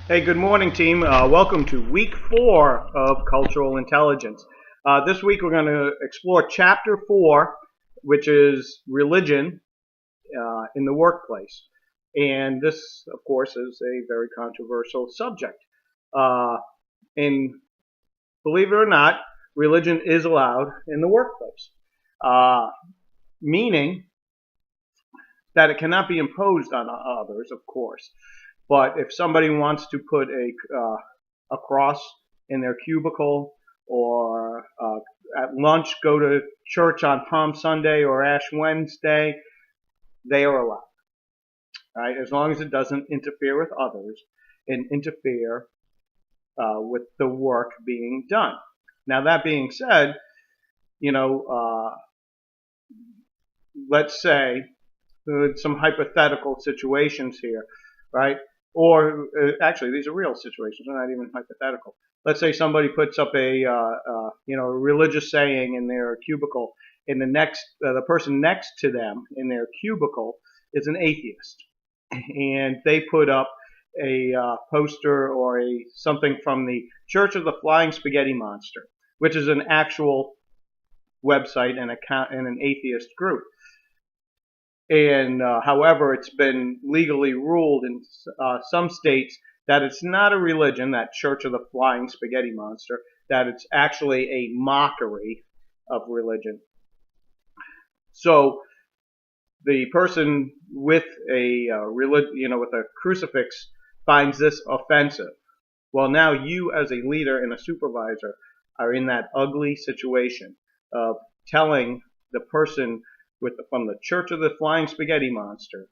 Hey, good morning, team. Welcome to week 4 of Cultural Intelligence. This week we're going to explore chapter 4, which is religion in the workplace. And this, of course, is a very controversial subject. And believe it or not, religion is allowed in the workplace, meaning that it cannot be imposed on others, of course. But if somebody wants to put a cross in their cubicle, or at lunch go to church on Palm Sunday or Ash Wednesday, they are allowed, right? As long as it doesn't interfere with others and interfere with the work being done. Now, that being said, let's say some hypothetical situations here, right? Or actually, these are real situations. They're not even hypothetical. Let's say somebody puts up a religious saying in their cubicle, and the person next to them in their cubicle is an atheist, and they put up a poster or something from the Church of the Flying Spaghetti Monster, which is an actual website and an atheist group. And however, it's been legally ruled in some states that it's not a religion, that Church of the Flying Spaghetti Monster, that it's actually a mockery of religion. So the person with with a crucifix finds this offensive. Well, now you as a leader and a supervisor are in that ugly situation of telling the person from the Church of the Flying Spaghetti Monster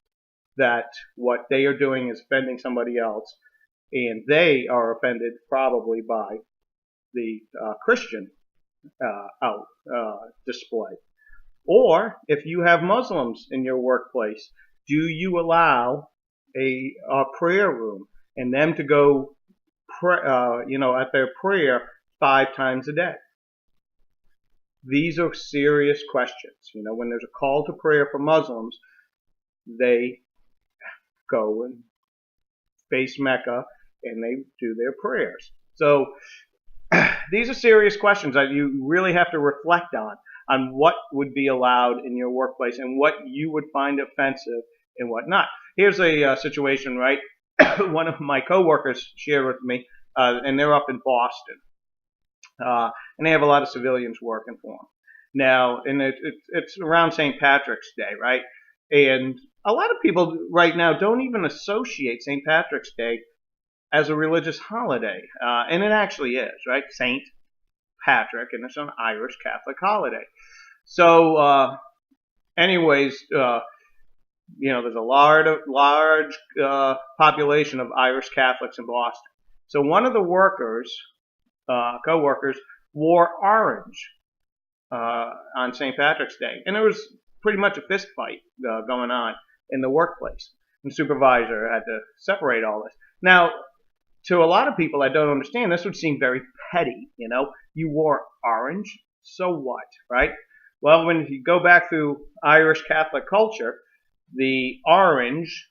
that what they are doing is offending somebody else, and they are offended probably by the Christian display. Or if you have Muslims in your workplace, do you allow a prayer room and them to go at their prayer 5 times a day? These are serious questions. When there's a call to prayer for Muslims, they go and face Mecca and they do their prayers. So these are serious questions that you really have to reflect on what would be allowed in your workplace and what you would find offensive and what not. Here's a situation, right? One of my coworkers shared with me, and they're up in Boston. And they have a lot of civilians working for them. Now, and it's around St. Patrick's Day, right? And a lot of people right now don't even associate St. Patrick's Day as a religious holiday. And it actually is, right? St. Patrick, and it's an Irish Catholic holiday. So, anyways, there's a large population of Irish Catholics in Boston. So one of the co-workers wore orange on St. Patrick's Day, and there was pretty much a fist fight going on in the workplace. And the supervisor had to separate all this. Now, to a lot of people that don't understand, this would seem very petty. You wore orange, so what, right? Well, when you go back through Irish Catholic culture, the orange,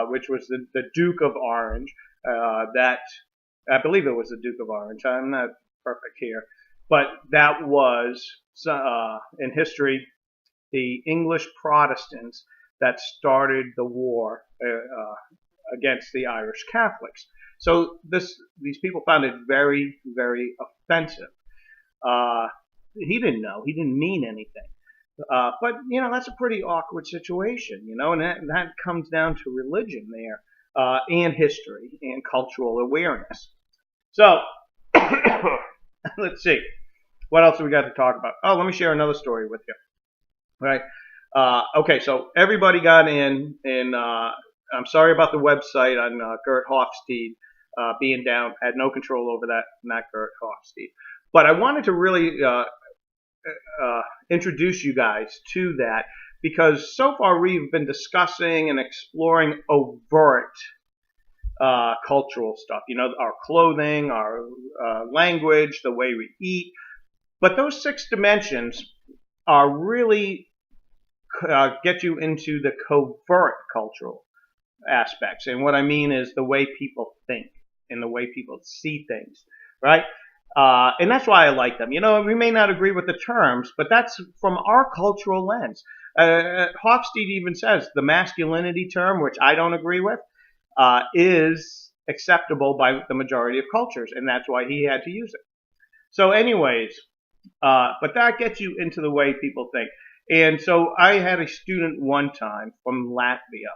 which was the Duke of Orange, that I believe it was the Duke of Orange. I'm not perfect here. But that was, in history, the English Protestants that started the war against the Irish Catholics. So these people found it very, very offensive. He didn't know. He didn't mean anything. But, that's a pretty awkward situation, and that comes down to religion there, and history and cultural awareness. So, let's see. What else have we got to talk about? Oh, let me share another story with you. Right? Okay, so everybody got in, and I'm sorry about the website on Gert Hofstede being down. I had no control over that, not Gert Hofstede. But I wanted to really introduce you guys to that, because so far we've been discussing and exploring overt cultural stuff, our clothing, our language, the way we eat. But those 6 dimensions are really get you into the covert cultural aspects. And what I mean is the way people think and the way people see things, right? And that's why I like them. You know, we may not agree with the terms, but that's from our cultural lens. Hofstede even says the masculinity term, which I don't agree with, is acceptable by the majority of cultures, and that's why he had to use it. So anyways, but that gets you into the way people think. And so I had a student one time from Latvia,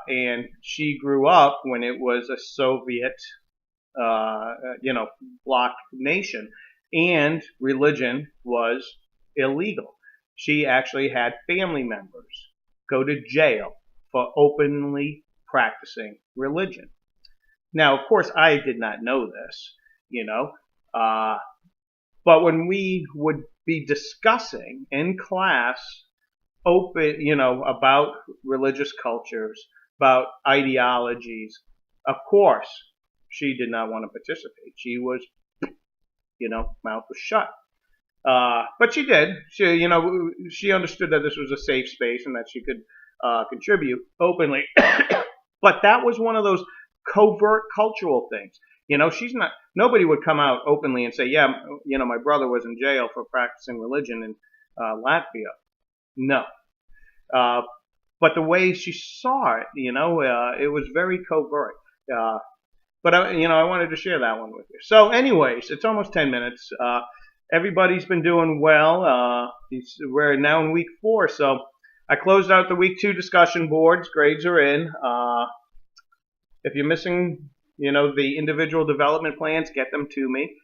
and she grew up when it was a Soviet, bloc nation, and religion was illegal. She actually had family members go to jail for openly practicing religion. Now, of course, I did not know this, but when we would be discussing in class about religious cultures, about ideologies, of course, she did not want to participate. She was, mouth was shut. But she did. She understood that this was a safe space and that she could contribute openly. But that was one of those covert cultural things. Nobody would come out openly and say, yeah, my brother was in jail for practicing religion in Latvia. No. But the way she saw it, it was very covert. But I wanted to share that one with you. So anyways, it's almost 10 minutes. Everybody's been doing well. We're now in week 4. So I closed out the week 2 discussion boards. Grades are in. If you're missing, the individual development plans, get them to me.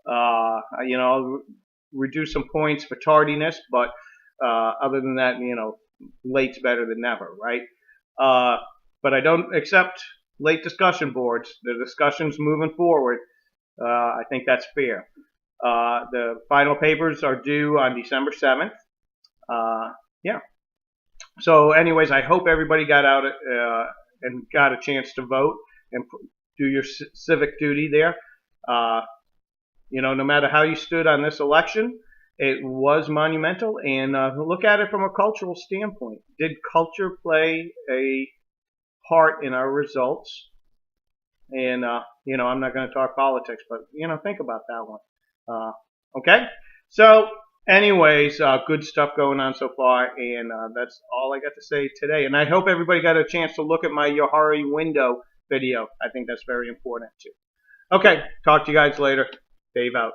I'll reduce some points for tardiness, but other than that, late's better than never, right? But I don't accept late discussion boards. The discussion's moving forward. I think that's fair. The final papers are due on December 7th. Yeah. So anyways, I hope everybody got out and got a chance to vote and do your civic duty there. No matter how you stood on this election, it was monumental. And look at it from a cultural standpoint. Did culture play a part in our results? And, I'm not going to talk politics, but, think about that one. Okay? So, anyways, good stuff going on so far, and that's all I got to say today. And I hope everybody got a chance to look at my Yohari window video. I think that's very important, too. Okay, talk to you guys later. Dave out.